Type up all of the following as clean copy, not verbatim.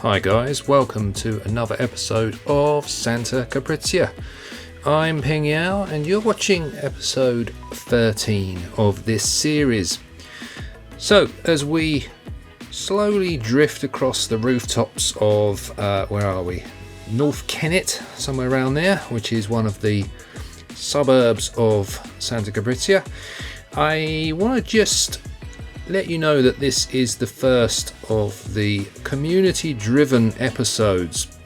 Hi guys, welcome to another episode of Santa Capricia. I'm Ping Yao and you're watching episode 13 of this series. So as we slowly drift across the rooftops of, where are we? North Kennet, somewhere around there, which is one of the suburbs of Santa Capricia. I want to just let you know that this is the first of the community-driven episodes.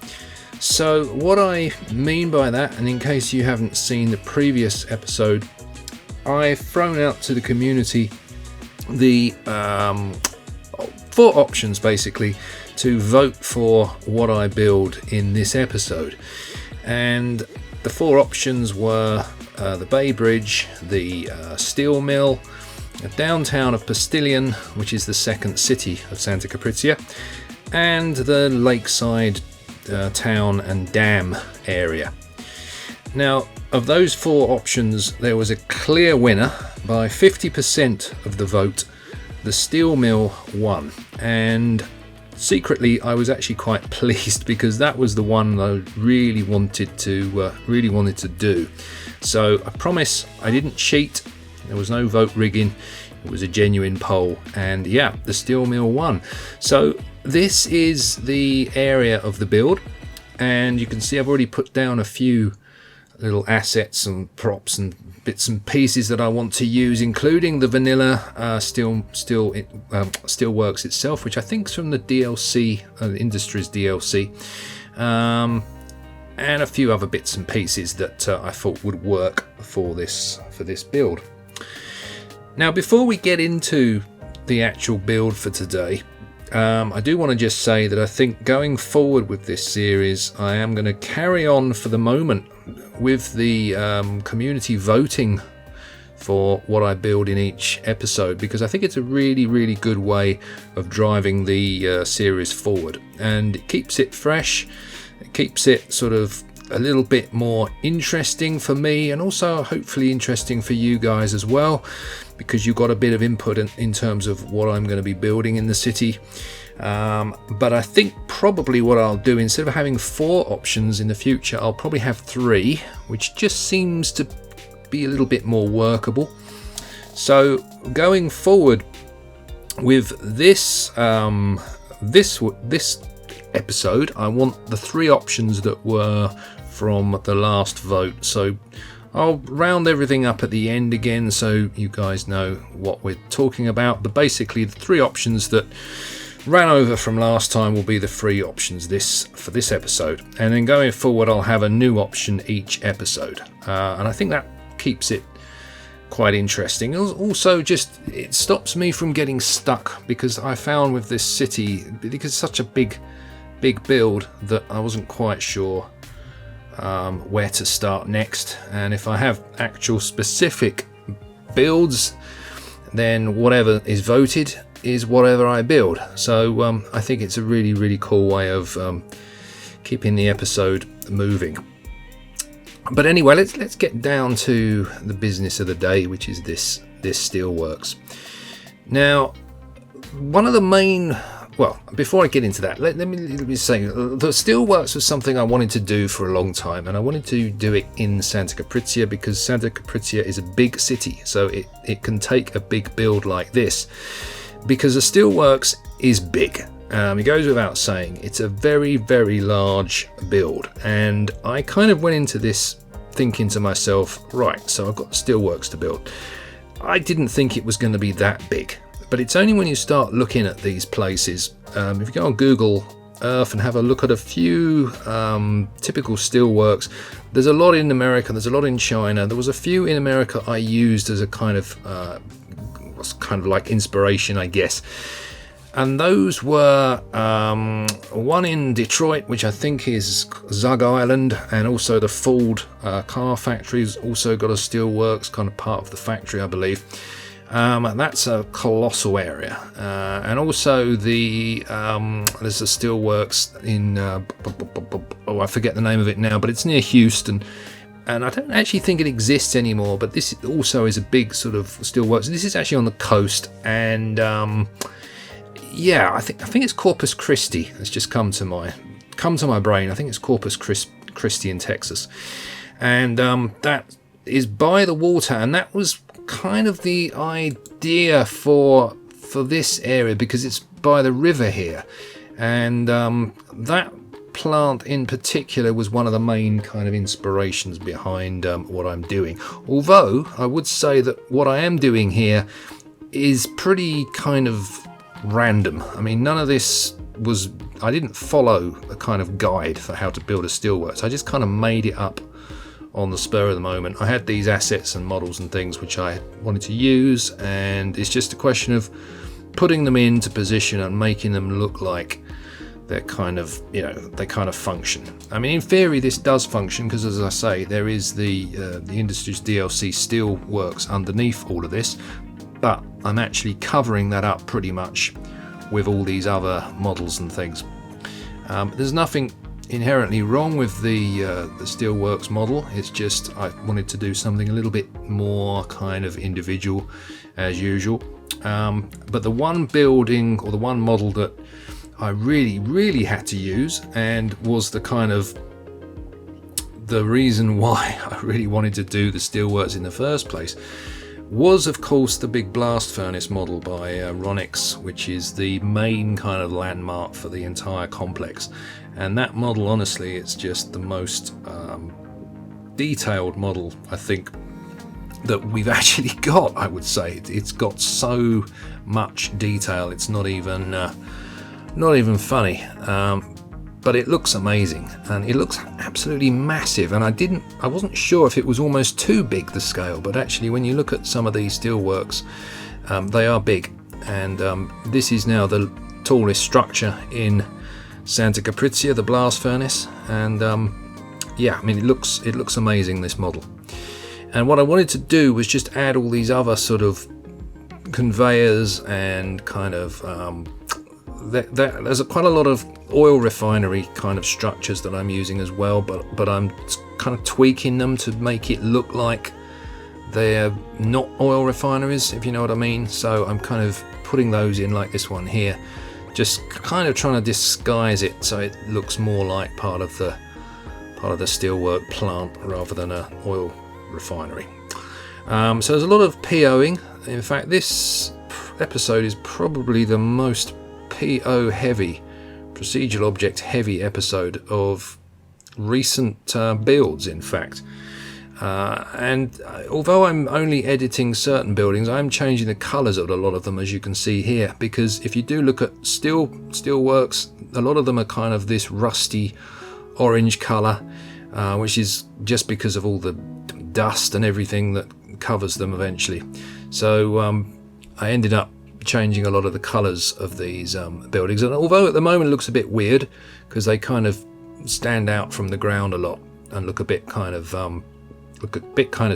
So what I mean by that, and in case you haven't seen the previous episode, I've thrown out to the community the 4 options basically to vote for what I build in this episode. And the 4 options were the Bay Bridge, the steel mill, the downtown of Postillion, which is the second city of Santa Capricia, and the lakeside town and dam area. Now, of those 4 options, there was a clear winner. By 50% of the vote, the steel mill won, and secretly I was actually quite pleased because that was the one I really wanted to do. So I promise I didn't cheat. There was no vote rigging. It was a genuine poll, and yeah, the steel mill won. So this is the area of the build, and you can see I've already put down a few little assets and props and bits and pieces that I want to use, including the vanilla steelworks itself, which I think is from the DLC, Industries DLC, and a few other bits and pieces that I thought would work for this build. Now, before we get into the actual build for today, I do want to just say that I think going forward with this series, I am going to carry on for the moment with the community voting for what I build in each episode, because I think it's a really, really good way of driving the series forward, and it keeps it fresh, it keeps it sort of a little bit more interesting for me, and also hopefully interesting for you guys as well, because you've got a bit of input in terms of what I'm going to be building in the city. But I think probably what I'll do, instead of having 4 options in the future, I'll probably have 3, which just seems to be a little bit more workable. So going forward with this episode, I want the 3 options that were from the last vote. So I'll round everything up at the end again so you guys know what we're talking about. But basically the 3 options that ran over from last time will be the 3 options for this episode. And then going forward I'll have a new option each episode. And I think that keeps it quite interesting. Also, just it stops me from getting stuck, because I found with this city, because it's such a big build, that I wasn't quite sure where to start next. And if I have actual specific builds, then whatever is voted is whatever I build. So I think it's a really, really cool way of keeping the episode moving. But anyway, let's get down to the business of the day, which is this steelworks. Now, one of the main, well, before I get into that, let me say, the steelworks was something I wanted to do for a long time, and I wanted to do it in Santa Capricia because Santa Capricia is a big city, so it can take a big build like this, because the steelworks is big. It goes without saying, it's a very, very large build, and I kind of went into this thinking to myself, right, so I've got steelworks to build. I didn't think it was going to be that big. But it's only when you start looking at these places, if you go on Google Earth and have a look at a few typical steelworks, there's a lot in America, there's a lot in China. There was a few in America I used as a kind of like inspiration, I guess. And those were one in Detroit, which I think is Zug Island, and also the Ford car factory's also got a steelworks, kind of part of the factory, I believe. That's a colossal area, and also there's a steelworks in I forget the name of it now, but it's near Houston, and I don't actually think it exists anymore. But this also is a big sort of steelworks. This is actually on the coast, and Yeah, I think it's Corpus Christi. It's just come to my brain. I think it's Corpus Christi in Texas, and that is by the water, and that was kind of the idea for this area because it's by the river here, and that plant in particular was one of the main kind of inspirations behind what I'm doing. Although I would say that what I am doing here is pretty kind of random. I mean, none of this was, I didn't follow a kind of guide for how to build a steelworks. I just kind of made it up on the spur of the moment. I had these assets and models and things which I wanted to use, and it's just a question of putting them into position and making them look like they're kind of, they kind of function. I mean, in theory this does function because, as I say, there is the Industries DLC Steelworks underneath all of this, but I'm actually covering that up pretty much with all these other models and things. There's nothing inherently wrong with the Steelworks model. It's just I wanted to do something a little bit more kind of individual as usual. But the one building or the one model that I really had to use, and was the kind of the reason why I really wanted to do the Steelworks in the first place, was of course the big blast furnace model by Ronix, which is the main kind of landmark for the entire complex. And that model, honestly, it's just the most detailed model I think that we've actually got. I would say it's got so much detail, it's not even funny. But it looks amazing, and it looks absolutely massive, and I wasn't sure if it was almost too big, the scale, but actually when you look at some of these steelworks, they are big. And this is now the tallest structure in Santa Capricia, the blast furnace, and yeah, I mean, it looks amazing, this model. And what I wanted to do was just add all these other sort of conveyors and kind of there's quite a lot of oil refinery kind of structures that I'm using as well, but I'm kind of tweaking them to make it look like they're not oil refineries, if you know what I mean. So I'm kind of putting those in, like this one here, just kind of trying to disguise it so it looks more like part of the steelwork plant rather than an oil refinery. So there's a lot of POing. In fact, this episode is probably the most PO heavy, procedural object heavy episode of recent builds, in fact. And although I'm only editing certain buildings, I'm changing the colours of a lot of them, as you can see here, because if you do look at steelworks, a lot of them are kind of this rusty orange colour, which is just because of all the dust and everything that covers them eventually. So I ended up changing a lot of the colours of these buildings, and although at the moment it looks a bit weird because they kind of stand out from the ground a lot and look a bit kind of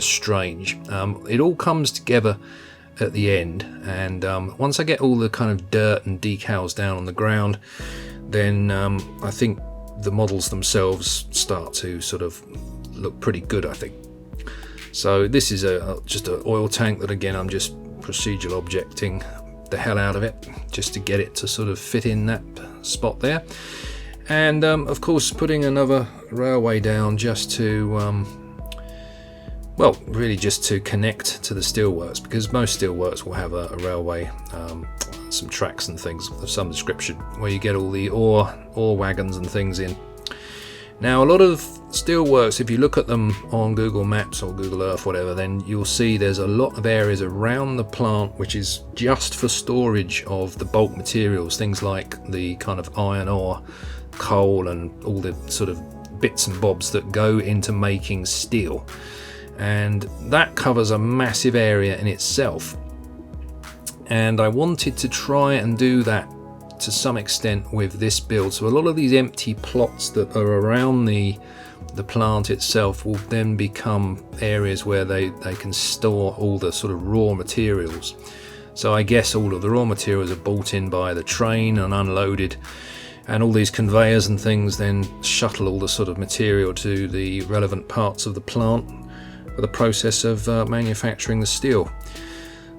strange, it all comes together at the end. And once I get all the kind of dirt and decals down on the ground, then I think the models themselves start to sort of look pretty good, I think. So this is just an oil tank that, again, I'm just procedural objecting the hell out of it just to get it to sort of fit in that spot there. And of course putting another railway down just to well, really just to connect to the steelworks, because most steelworks will have a railway, some tracks and things of some description where you get all the ore wagons and things in. Now, a lot of steelworks, if you look at them on Google Maps or Google Earth, whatever, then you'll see there's a lot of areas around the plant which is just for storage of the bulk materials, things like the kind of iron ore, coal, and all the sort of bits and bobs that go into making steel. And that covers a massive area in itself. And I wanted to try and do that to some extent with this build. So a lot of these empty plots that are around the plant itself will then become areas where they can store all the sort of raw materials. So I guess all of the raw materials are brought in by the train and unloaded, and all these conveyors and things then shuttle all the sort of material to the relevant parts of the plant for the process of manufacturing the steel.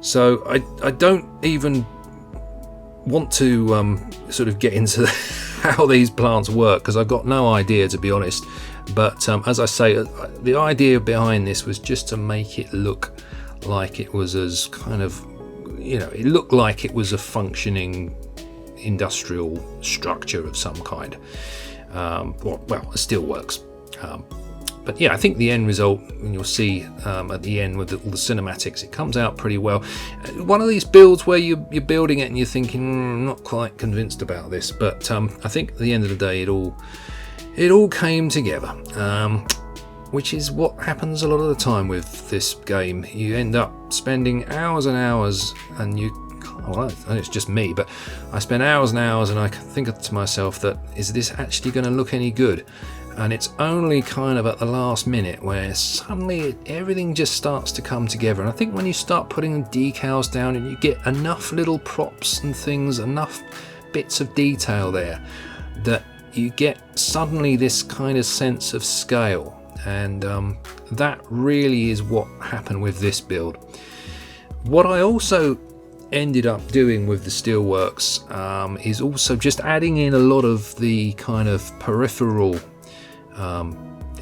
So I don't even want to sort of get into how these plants work, because I've got no idea, to be honest. But as I say, the idea behind this was just to make it look like it was as kind of, it looked like it was a functioning industrial structure of some kind. Well, it still works. But yeah, I think the end result, and you'll see at the end with all the cinematics, it comes out pretty well. One of these builds where you're building it and you're thinking, I'm not quite convinced about this, but I think at the end of the day, it all came together, which is what happens a lot of the time with this game. You end up spending hours and hours, and it's just me, but I spend hours and hours, and I think to myself that, is this actually going to look any good? And it's only kind of at the last minute where suddenly everything just starts to come together. And I think when you start putting decals down and you get enough little props and things, enough bits of detail there, that you get suddenly this kind of sense of scale. And that really is what happened with this build. What I also ended up doing with the steelworks is also just adding in a lot of the kind of peripheral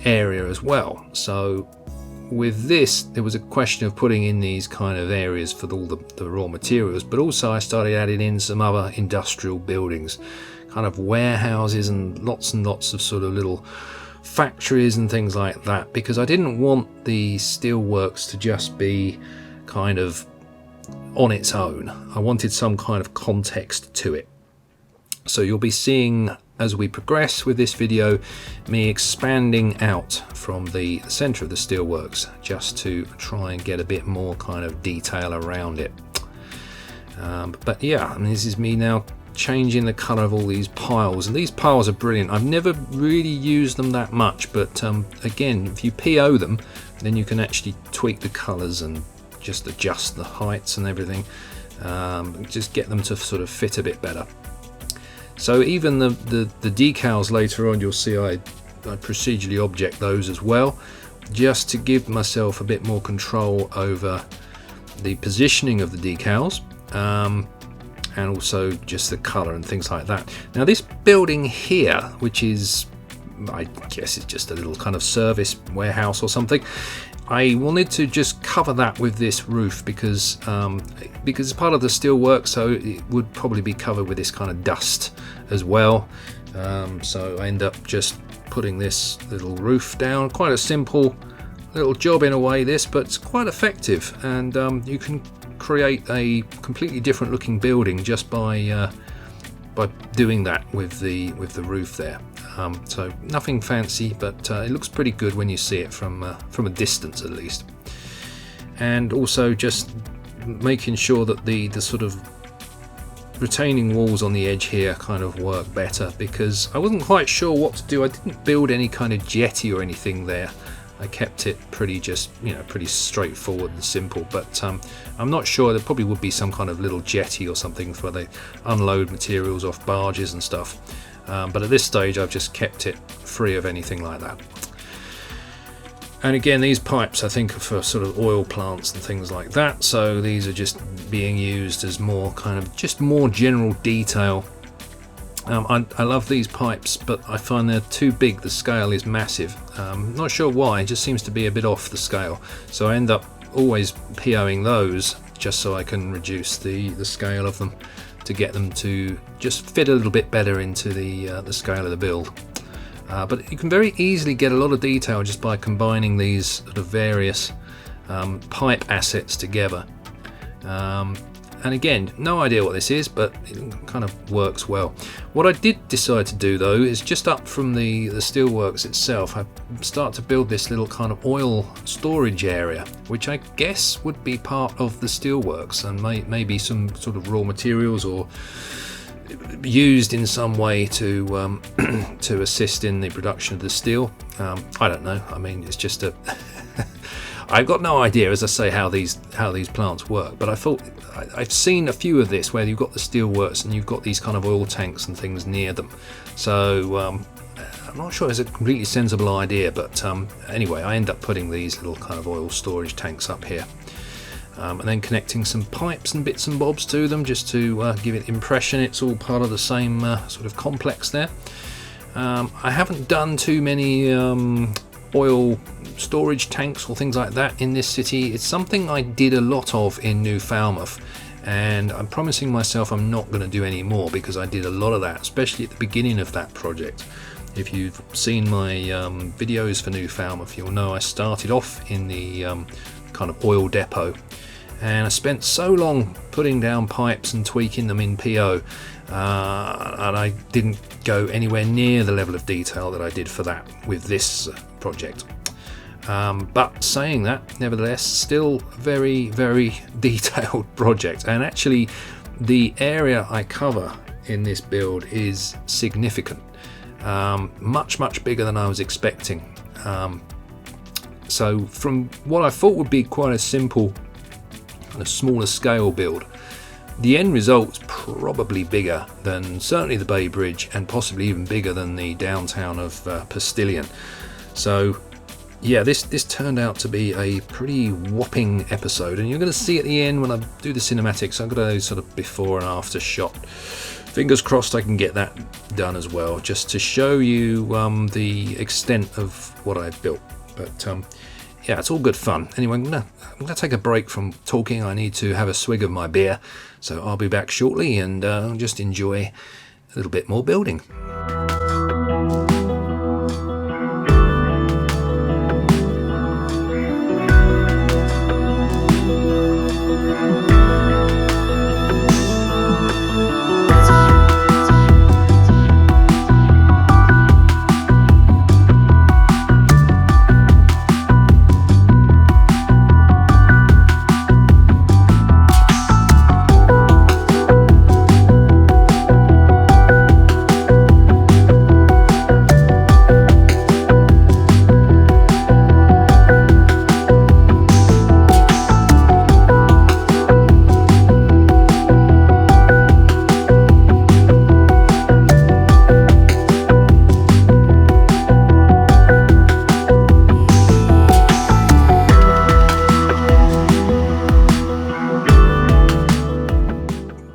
area as well. So with this, there was a question of putting in these kind of areas for all the raw materials, but also I started adding in some other industrial buildings, kind of warehouses and lots of sort of little factories and things like that, because I didn't want the steelworks to just be kind of on its own. I wanted some kind of context to it. So you'll be seeing, as we progress with this video, me expanding out from the center of the steelworks just to try and get a bit more kind of detail around it. But yeah, I mean, this is me now changing the color of all these piles, and these piles are brilliant. I've never really used them that much, but again, if you PO them, then you can actually tweak the colors and just adjust the heights and everything, just get them to sort of fit a bit better. So even the decals later on, you'll see I procedurally object those as well, just to give myself a bit more control over the positioning of the decals, and also just the color and things like that. Now this building here, which is, I guess it's just a little kind of service warehouse or something, I wanted to just cover that with this roof because it's part of the steel work, so it would probably be covered with this kind of dust as well. So I end up just putting this little roof down. Quite a simple little job in a way, this, but it's quite effective, and you can create a completely different looking building just by doing that with the roof there. So nothing fancy, but it looks pretty good when you see it from a distance at least. And also just making sure that the sort of retaining walls on the edge here kind of work better, because I wasn't quite sure what to do. I didn't build any kind of jetty or anything there. I kept it pretty pretty straightforward and simple, but I'm not sure. There probably would be some kind of little jetty or something where they unload materials off barges and stuff. But at this stage I've just kept it free of anything like that. And again, these pipes I think are for sort of oil plants and things like that, so these are just being used as more kind of just more general detail. I love these pipes, but I find they're too big. The scale is massive. Not sure why, it just seems to be a bit off the scale, so I end up always POing those just so I can reduce the scale of them to get them to just fit a little bit better into the scale of the build. But you can very easily get a lot of detail just by combining these sort of various pipe assets together. And again, no idea what this is, but it kind of works well. What I did decide to do though is just up from the steelworks itself, I start to build this little kind of oil storage area, which I guess would be part of the steelworks and maybe some sort of raw materials or used in some way to to assist in the production of the steel. I don't know. I mean, it's just a I've got no idea, as I say, how these plants work, but I thought I've seen a few of this where you've got the steelworks and you've got these kind of oil tanks and things near them. So I'm not sure it's a completely sensible idea, but anyway, I end up putting these little kind of oil storage tanks up here. and then connecting some pipes and bits and bobs to them just to give it impression it's all part of the same sort of complex there. I haven't done too many oil storage tanks or things like that in this city. It's something I did a lot of in New Falmouth, and I'm promising myself I'm not going to do any more, because I did a lot of that, especially at the beginning of that project. If you've seen my videos for New Falmouth, you'll know I started off in the kind of oil depot, and I spent so long putting down pipes and tweaking them in PO, and I didn't go anywhere near the level of detail that I did for that with this project. But saying that, nevertheless, still very, very detailed project, and actually the area I cover in this build is significant, much bigger than I was expecting. So from what I thought would be quite a simple and a smaller scale build, the end result's probably bigger than certainly the Bay Bridge, and possibly even bigger than the downtown of Postillion. So yeah, this turned out to be a pretty whopping episode, and you're going to see at the end when I do the cinematics, I've got a sort of before and after shot. Fingers crossed I can get that done as well, just to show you the extent of what I've built. But yeah, it's all good fun. Anyway, I'm gonna take a break from talking. I need to have a swig of my beer, so I'll be back shortly, and just enjoy a little bit more building.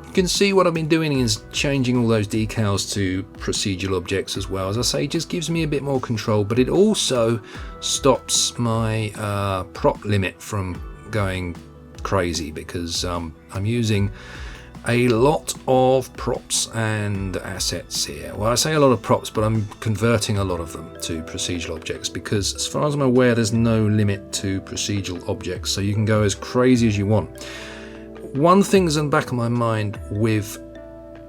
You can see what I've been doing is changing all those decals to procedural objects as well. As I say, it just gives me a bit more control, but it also stops my prop limit from going crazy, because I'm using a lot of props and assets here. Well, I say a lot of props, but I'm converting a lot of them to procedural objects, because as far as I'm aware, there's no limit to procedural objects, so you can go as crazy as you want. One thing that's in the back of my mind with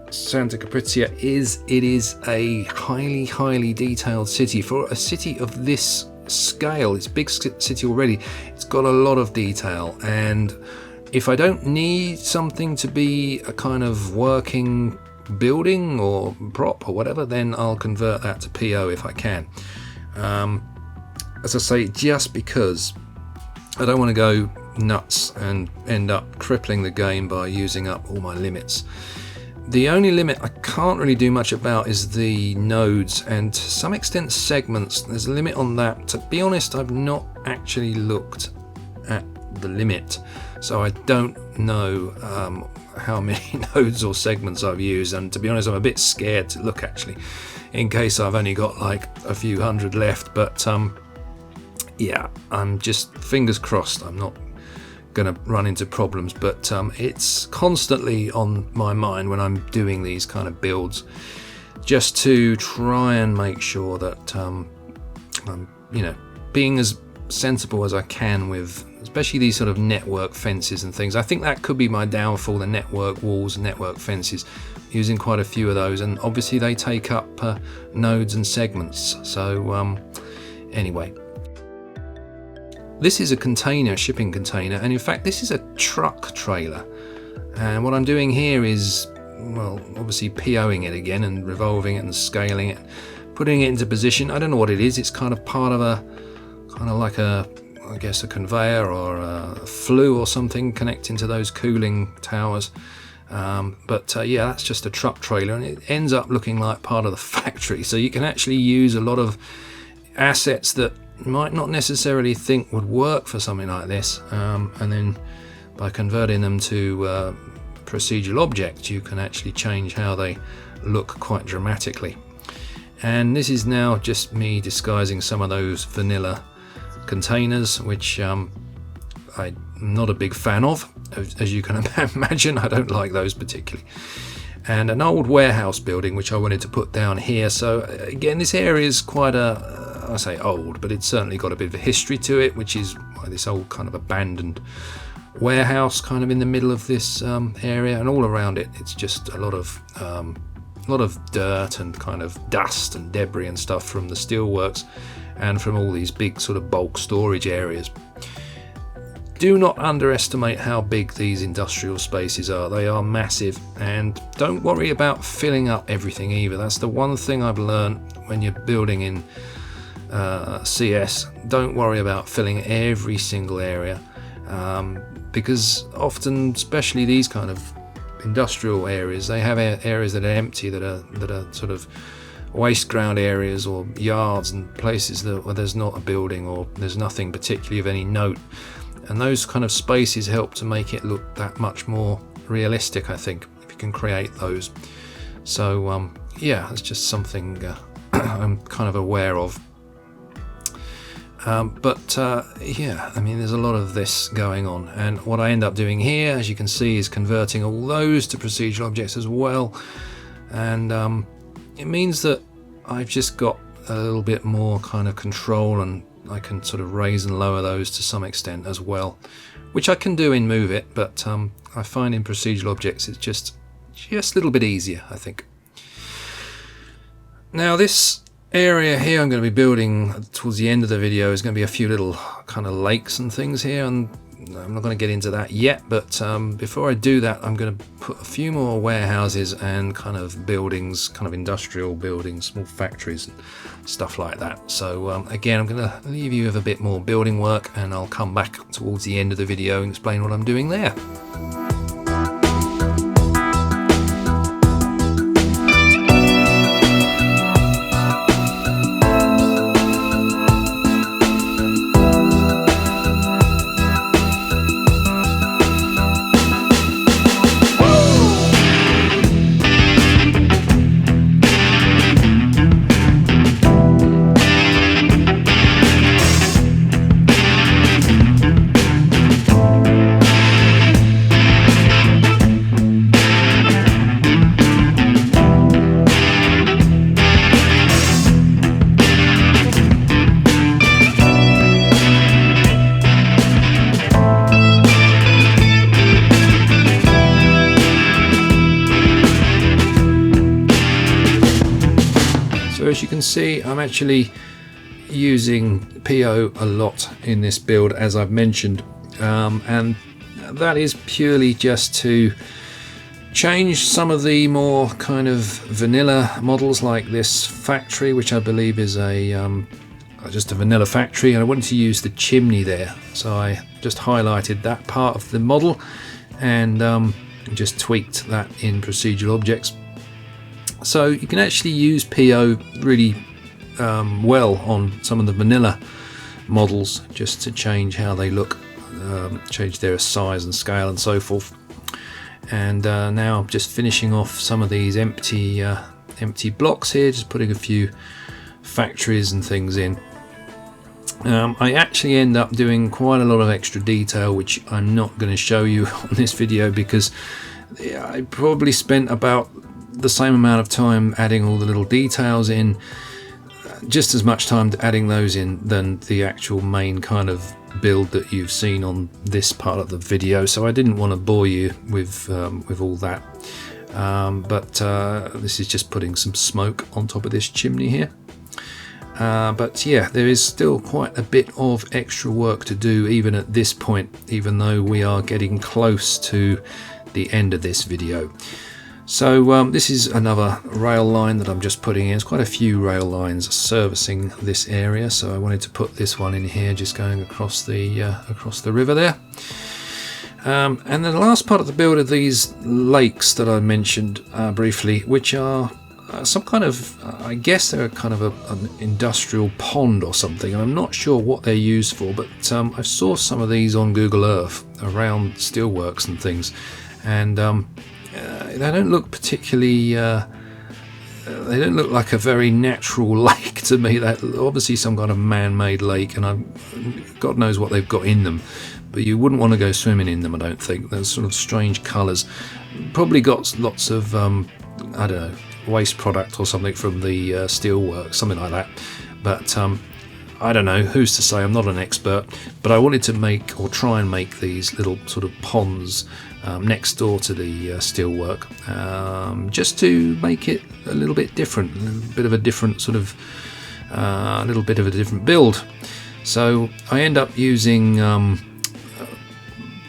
Santa Capricia is it is a highly detailed city. For a city of this scale, it's a big city already, it's got a lot of detail, and if I don't need something to be a kind of working building or prop or whatever, then I'll convert that to PO if I can. As I say, just because I don't want to go nuts and end up crippling the game by using up all my limits. The only limit I can't really do much about is the nodes, and to some extent segments. There's a limit on that. To be honest, I've not actually looked at the limit, so I don't know how many nodes or segments I've used, and to be honest, I'm a bit scared to look actually, in case I've only got like a few hundred left. But yeah, I'm just fingers crossed I'm not going to run into problems, but it's constantly on my mind when I'm doing these kind of builds, just to try and make sure that I'm, being as sensible as I can with especially these sort of network fences and things. I think that could be my downfall, the network walls and network fences, using quite a few of those, and obviously they take up nodes and segments. So anyway, this is a container, shipping container, and in fact this is a truck trailer, and what I'm doing here is, well, obviously POing it again and revolving it and scaling it, putting it into position. I don't know what it is. It's kind of part of like a, I guess, a conveyor or a flue or something connecting to those cooling towers. But yeah, that's just a truck trailer, and it ends up looking like part of the factory. So you can actually use a lot of assets that you might not necessarily think would work for something like this, and then by converting them to procedural objects, you can actually change how they look quite dramatically. And this is now just me disguising some of those vanilla containers, which I'm not a big fan of, as you can imagine. I don't like those particularly. And an old warehouse building which I wanted to put down here. So again, this area is quite I say old, but it's certainly got a bit of a history to it, which is this old kind of abandoned warehouse kind of in the middle of this area, and all around it it's just a lot of dirt and kind of dust and debris and stuff from the steelworks and from all these big sort of bulk storage areas. Do not underestimate how big these industrial spaces are. They are massive, and don't worry about filling up everything either. That's the one thing I've learned when you're building in CS. Don't worry about filling every single area, because often, especially these kind of industrial areas, they have areas that are empty, that are sort of waste ground areas or yards and places where there's not a building or there's nothing particularly of any note. And those kind of spaces help to make it look that much more realistic, I think, if you can create those. So yeah, it's just something I'm kind of aware of. Yeah, I mean, there's a lot of this going on, and what I end up doing here, as you can see, is converting all those to procedural objects as well. And it means that I've just got a little bit more kind of control, and I can sort of raise and lower those to some extent as well, which I can do in Move It, but I find in procedural objects it's just a little bit easier, I think. Now this area here I'm going to be building towards the end of the video is going to be a few little kind of lakes and things here, and I'm not going to get into that yet, but before I do that, I'm going to put a few more warehouses and kind of buildings, kind of industrial buildings, small factories and stuff like that. So again, I'm going to leave you with a bit more building work, and I'll come back towards the end of the video and explain what I'm doing there. So as you can see, I'm actually using PO a lot in this build, as I've mentioned, and that is purely just to change some of the more kind of vanilla models, like this factory, which I believe is just a vanilla factory, and I wanted to use the chimney there, so I just highlighted that part of the model and just tweaked that in procedural objects. So you can actually use PO really well on some of the vanilla models, just to change how they look, change their size and scale and so forth. And now I'm just finishing off some of these empty blocks here, just putting a few factories and things in. I actually end up doing quite a lot of extra detail, which I'm not going to show you on this video, because I probably spent about the same amount of time adding all the little details in, just as much time adding those in than the actual main kind of build that you've seen on this part of the video. So I didn't want to bore you with all that, but this is just putting some smoke on top of this chimney here. But yeah, there is still quite a bit of extra work to do even at this point, even though we are getting close to the end of this video. So this is another rail line that I'm just putting in. There's quite a few rail lines servicing this area, so I wanted to put this one in here, just going across the river there. And then the last part of the build are these lakes that I mentioned briefly, which are some kind of, I guess they're kind of an industrial pond or something, and I'm not sure what they're used for, but I saw some of these on Google Earth around steelworks and things, and they don't look particularly. They don't look like a very natural lake to me. That obviously some kind of man-made lake, and God knows what they've got in them. But you wouldn't want to go swimming in them, I don't think. Those sort of strange colours. Probably got lots of I don't know, waste product or something from the steelworks, something like that. But I don't know, who's to say? I'm not an expert, but I wanted to make or try and make these little sort of ponds next door to the steelwork, just to make it a little bit different, a bit of a different sort of, a little bit of a different build. So I end up using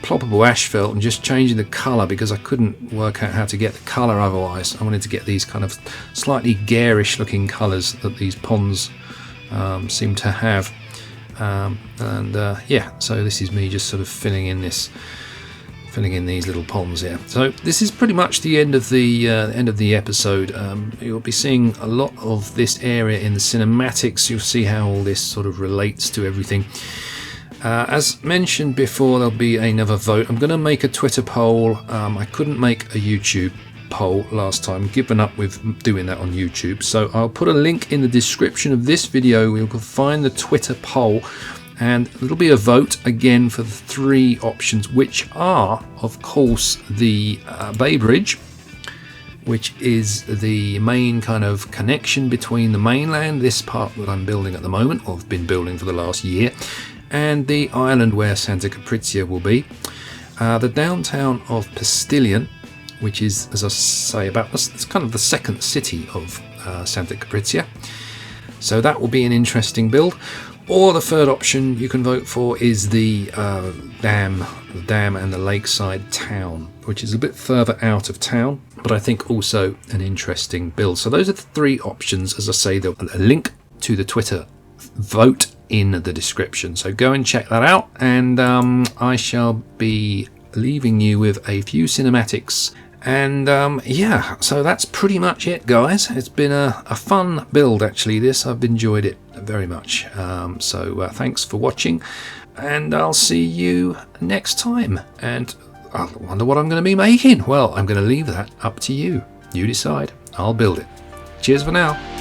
ploppable asphalt and just changing the colour because I couldn't work out how to get the colour otherwise. I wanted to get these kind of slightly garish looking colours that these ponds seem to have, yeah, so this is me just sort of filling in these little ponds here. So this is pretty much the end of the episode. You'll be seeing a lot of this area in the cinematics. You'll see how all this sort of relates to everything. As mentioned before, there'll be another vote. I'm going to make a Twitter poll. I couldn't make a YouTube poll last time, given up with doing that on YouTube, so I'll put a link in the description of this video where you can find the Twitter poll, and it'll be a vote again for the 3 options, which are of course the Bay Bridge, which is the main kind of connection between the mainland, this part that I'm building at the moment, or I've been building for the last year, and the island where Santa Capricia will be, the downtown of Pastilian, which is, as I say, it's kind of the second city of Santa Capricia. So that will be an interesting build. Or the third option you can vote for is the dam and the lakeside town, which is a bit further out of town, but I think also an interesting build. So those are the 3 options. As I say, there'll be a link to the Twitter vote in the description. So go and check that out, and I shall be leaving you with a few cinematics. And yeah, so that's pretty much it, guys. It's been a fun build, actually, this. I've enjoyed it very much. So thanks for watching, and I'll see you next time. And I wonder what I'm going to be making. Well, I'm going to leave that up to you. You decide. I'll build it. Cheers for now.